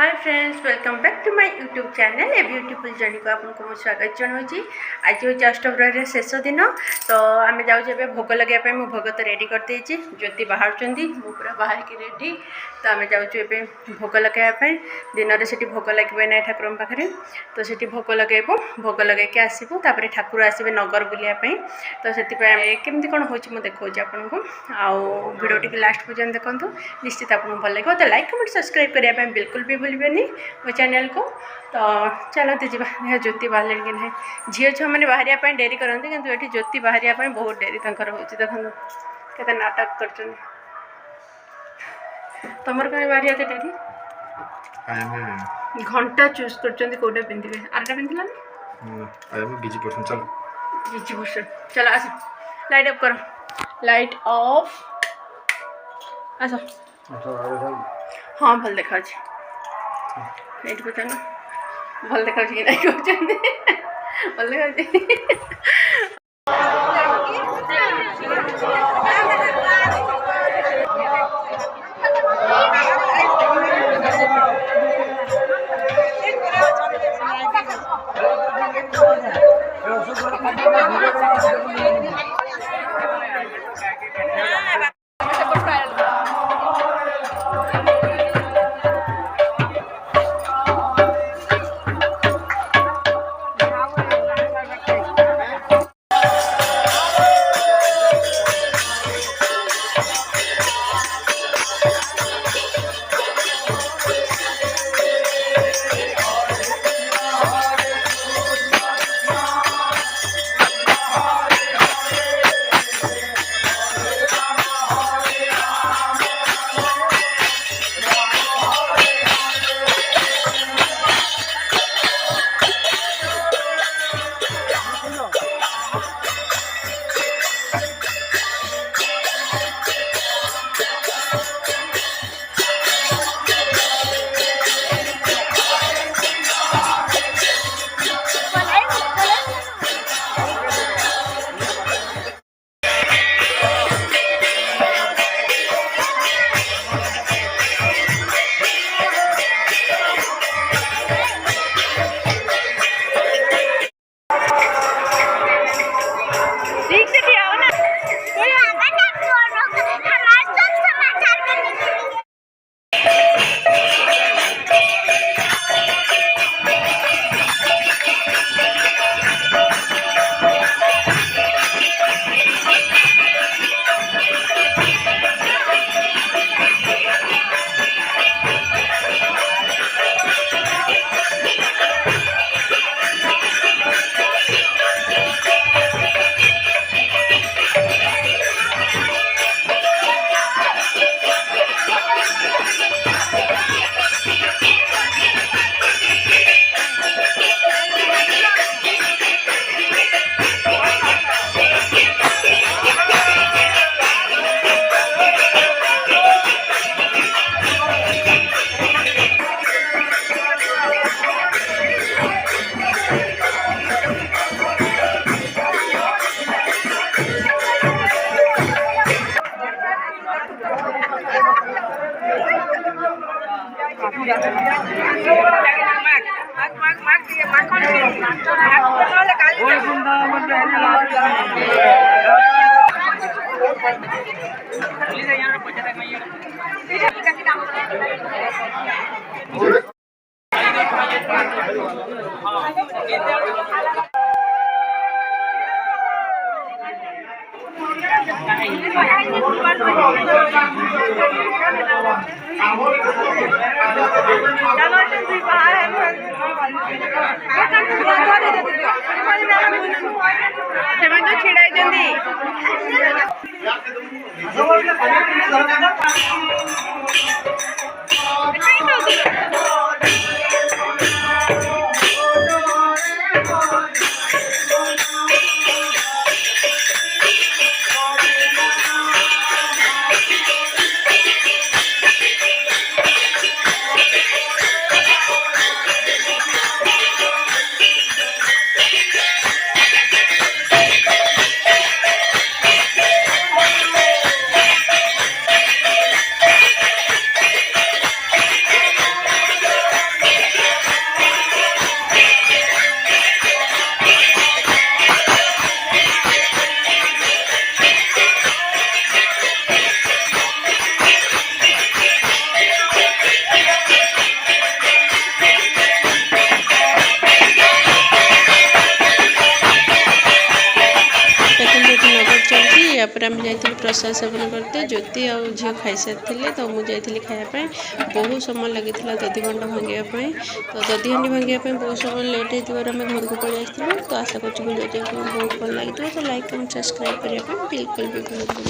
Hi friends, welcome back to my YouTube channel a beautiful journey को आपको मुझे स्वागत जनाऊँगी। आज हूँ अष्टप्रहर शेष दिन, तो आम जाऊे भोग लगे मुझे भोग तो रेडी कर देती। ज्योति बाहर पूरा बाहर की रेडी, तो आम जाऊे भोग लगाइए। दिन में से भोग लगे ना ठाकुर पाखे, तो से भोग लगेबू। भोग लगे आसबू, तापर ठाकुर आसबे नगर बुलायापी। तो से केमती कौन हो देखा आपको आउ भिडियो टी लास्ट पर्यटन देखो, निश्चित आपको भल लगे। तो लाइक कमेंट सब्सक्राइब करने बिल्कुल भी भूलबेनि मो चैनल को। तो चलते जा ज्योति बाहर कि ना झील छुआ मैंने बाहर डेरी करते, किंतु ये ज्योति बाहर बहुत डेरी तंकर हो देखो के नाटक कर। तुम कहीं बाहर डेरी घंटा चूज कर कौटा पिंधे आरटा पिंधला बिजी भूषण। चलो आस लाइट ऑफ करो, लाइट ऑफ आस। हाँ भल देखा लाइट पता ना भल देखा कि नहीं भल देखा। तापर आम जाइए प्रसाद सेवन करते ज्योति आ झील खाई सारी तो मुझे खायापी बहुत समय लगी दधि हंडी भांगापी तो दधि हंडी भांगापी बहुत समय लेट होती आम घर को पलि आसलु तो आशा कर बहुत भल लगी तो लाइक कमेंट सब्सक्राइब करने बिल्कुल भी भूल